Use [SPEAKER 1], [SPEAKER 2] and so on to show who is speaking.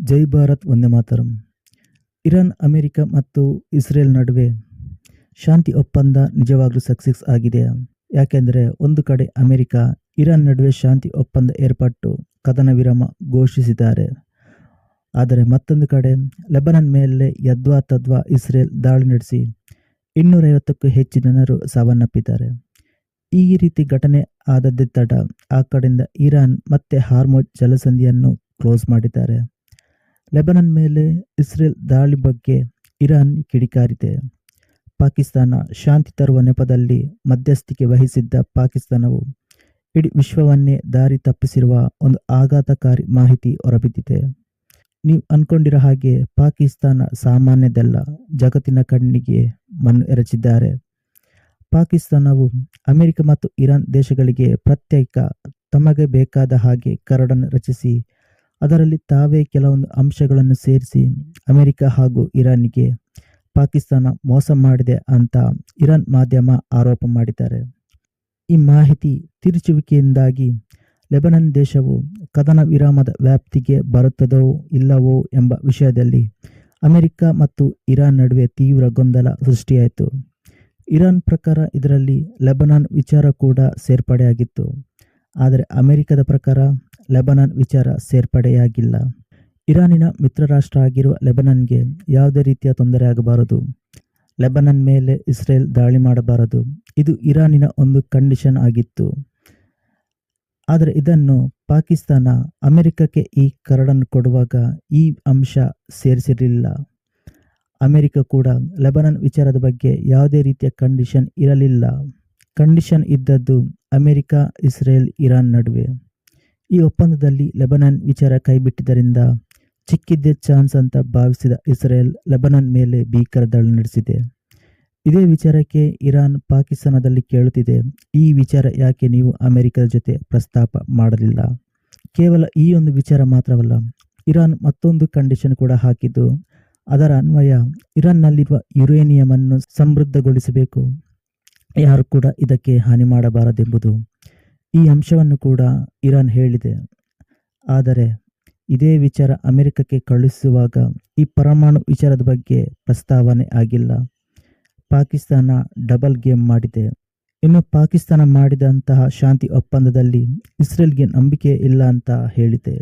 [SPEAKER 1] ಜೈ Bharat Vande Mataram. Iran, America ಮತ್ತು Israel ನಡುವೆ ಶಾಂತಿ ಒಪ್ಪಂದ ನಿಜವಾಗ್ಲೂ ಸಕ್ಸಸ್ ಆಗಿದೆಯಾ? ಯಾಕೆಂದರೆ ಒಂದು ಕಡೆ ಅಮೆರಿಕ, ಇರಾನ್ ನಡುವೆ ಶಾಂತಿ ಒಪ್ಪಂದ ಏರ್ಪಟ್ಟು ಕದನ ವಿರಾಮ ಘೋಷಿಸಿದ್ದಾರೆ. ಆದರೆ ಮತ್ತೊಂದು ಕಡೆ ಲೆಬನಾನ್ ಮೇಲೆ ಯದ್ವಾತದ್ವಾ ಇಸ್ರೇಲ್ ದಾಳಿ ನಡೆಸಿ 250ಕ್ಕೂ ಹೆಚ್ಚು ಜನರು ಸಾವನ್ನಪ್ಪಿದ್ದಾರೆ. ಈ ರೀತಿ ಘಟನೆ ಆದದ್ದೇ ತಡ ಆ ಕಡೆಯಿಂದ ಇರಾನ್ ಮತ್ತೆ ಹಾರ್ಮುಜ್ ಜಲಸಂಧಿಯನ್ನು ಕ್ಲೋಸ್ ಮಾಡಿದ್ದಾರೆ. ಲೆಬನಾನ್ ಮೇಲೆ ಇಸ್ರೇಲ್ ದಾಳಿ ಬಗ್ಗೆ ಇರಾನ್ ಕಿಡಿಕಾರಿದೆ. ಪಾಕಿಸ್ತಾನ ಶಾಂತಿ ತರುವ ನೆಪದಲ್ಲಿ ಮಧ್ಯಸ್ಥಿಕೆ ವಹಿಸಿದ್ದ ಪಾಕಿಸ್ತಾನವು ಇಡೀ ವಿಶ್ವವನ್ನೇ ದಾರಿ ತಪ್ಪಿಸಿರುವ ಒಂದು ಆಘಾತಕಾರಿ ಮಾಹಿತಿ ಹೊರಬಿದ್ದಿದೆ. ನೀವು ಅಂದ್ಕೊಂಡಿರೋ ಹಾಗೆ ಪಾಕಿಸ್ತಾನ ಸಾಮಾನ್ಯದಲ್ಲ, ಜಗತ್ತಿನ ಕಣ್ಣಿಗೆ ಮಣ್ಣು ಎರಚಿದ್ದಾರೆ. ಪಾಕಿಸ್ತಾನವು ಅಮೆರಿಕ ಮತ್ತು ಇರಾನ್ ದೇಶಗಳಿಗೆ ಪ್ರತ್ಯೇಕ ತಮಗೆ ಬೇಕಾದ ಹಾಗೆ ಕರಡನ್ನು ರಚಿಸಿ ಅದರಲ್ಲಿ ತಾವೇ ಕೆಲವೊಂದು ಅಂಶಗಳನ್ನು ಸೇರಿಸಿ ಅಮೆರಿಕ ಹಾಗೂ ಇರಾನ್ಗೆ ಪಾಕಿಸ್ತಾನ ಮೋಸ ಮಾಡಿದೆ ಅಂತ ಇರಾನ್ ಮಾಧ್ಯಮ ಆರೋಪ ಮಾಡಿದ್ದಾರೆ. ಈ ಮಾಹಿತಿ ತಿರುಚುವಿಕೆಯಿಂದಾಗಿ ಲೆಬನಾನ್ ದೇಶವು ಕದನ ವಿರಾಮದ ವ್ಯಾಪ್ತಿಗೆ ಬರುತ್ತದೋ ಇಲ್ಲವೋ ಎಂಬ ವಿಷಯದಲ್ಲಿ ಅಮೆರಿಕ ಮತ್ತು ಇರಾನ್ ನಡುವೆ ತೀವ್ರ ಗೊಂದಲ ಸೃಷ್ಟಿಯಾಯಿತು. ಇರಾನ್ ಪ್ರಕಾರ ಇದರಲ್ಲಿ ಲೆಬನಾನ್ ವಿಚಾರ ಕೂಡ ಸೇರ್ಪಡೆಯಾಗಿತ್ತು. ಆದರೆ ಅಮೆರಿಕದ ಪ್ರಕಾರ ಲೆಬನಾನ್ ವಿಚಾರ ಸೇರ್ಪಡೆಯಾಗಿಲ್ಲ. ಇರಾನಿನ ಮಿತ್ರ ರಾಷ್ಟ್ರ ಆಗಿರುವ ಲೆಬನಾನ್ಗೆ ಯಾವುದೇ ರೀತಿಯ ತೊಂದರೆ ಆಗಬಾರದು, ಲೆಬನಾನ್ ಮೇಲೆ ಇಸ್ರೇಲ್ ದಾಳಿ ಮಾಡಬಾರದು, ಇದು ಇರಾನಿನ ಒಂದು ಕಂಡೀಷನ್ ಆಗಿತ್ತು. ಆದರೆ ಇದನ್ನು ಪಾಕಿಸ್ತಾನ ಅಮೆರಿಕಕ್ಕೆ ಈ ಕರಡನ್ನು ಕೊಡುವಾಗ ಈ ಅಂಶ ಸೇರಿಸಿರಲಿಲ್ಲ. ಅಮೆರಿಕ ಕೂಡ ಲೆಬನಾನ್ ವಿಚಾರದ ಬಗ್ಗೆ ಯಾವುದೇ ರೀತಿಯ ಕಂಡೀಷನ್ ಇರಲಿಲ್ಲ. ಕಂಡೀಷನ್ ಇದ್ದದ್ದು ಅಮೆರಿಕ, ಇಸ್ರೇಲ್, ಇರಾನ್ ನಡುವೆ. ಈ ಒಪ್ಪಂದದಲ್ಲಿ ಲೆಬನಾನ್ ವಿಚಾರ ಕೈಬಿಟ್ಟಿದ್ದರಿಂದ ಚಿಕ್ಕಿದ್ದೇ ಚಾನ್ಸ್ ಅಂತ ಭಾವಿಸಿದ ಇಸ್ರೇಲ್ ಲೆಬನಾನ್ ಮೇಲೆ ಭೀಕರ ದಾಳಿ ನಡೆಸಿದೆ. ಇದೇ ವಿಚಾರಕ್ಕೆ ಇರಾನ್ ಪಾಕಿಸ್ತಾನದಲ್ಲಿ ಕೇಳುತ್ತಿದೆ, ಈ ವಿಚಾರ ಯಾಕೆ ನೀವು ಅಮೆರಿಕದ ಜೊತೆ ಪ್ರಸ್ತಾಪ ಮಾಡಲಿಲ್ಲ? ಕೇವಲ ಈ ಒಂದು ವಿಚಾರ ಮಾತ್ರವಲ್ಲ, ಇರಾನ್ ಮತ್ತೊಂದು ಕಂಡೀಷನ್ ಕೂಡ ಹಾಕಿದ್ದು, ಅದರ ಅನ್ವಯ ಇರಾನ್ನಲ್ಲಿರುವ ಯುರೇನಿಯಮನ್ನು ಸಮೃದ್ಧಗೊಳಿಸಬೇಕು, ಯಾರು ಕೂಡ ಇದಕ್ಕೆ ಹಾನಿ ಮಾಡಬಾರದೆಂಬುದು. ಈ ಅಂಶವನ್ನು ಕೂಡ ಇರಾನ್ ಹೇಳಿದೆ. ಆದರೆ ಇದೇ ವಿಚಾರ ಅಮೆರಿಕಕ್ಕೆ ಕಳುಹಿಸುವಾಗ ಈ ಪರಮಾಣು ವಿಚಾರದ ಬಗ್ಗೆ ಪ್ರಸ್ತಾವನೆ ಆಗಿಲ್ಲ. ಪಾಕಿಸ್ತಾನ ಡಬಲ್ ಗೇಮ್ ಮಾಡಿದೆ. ಇನ್ನು ಪಾಕಿಸ್ತಾನ ಮಾಡಿದಂತಹ ಶಾಂತಿ ಒಪ್ಪಂದದಲ್ಲಿ ಇಸ್ರೇಲ್ಗೆ ನಂಬಿಕೆ ಇಲ್ಲ ಅಂತ ಹೇಳಿದೆ.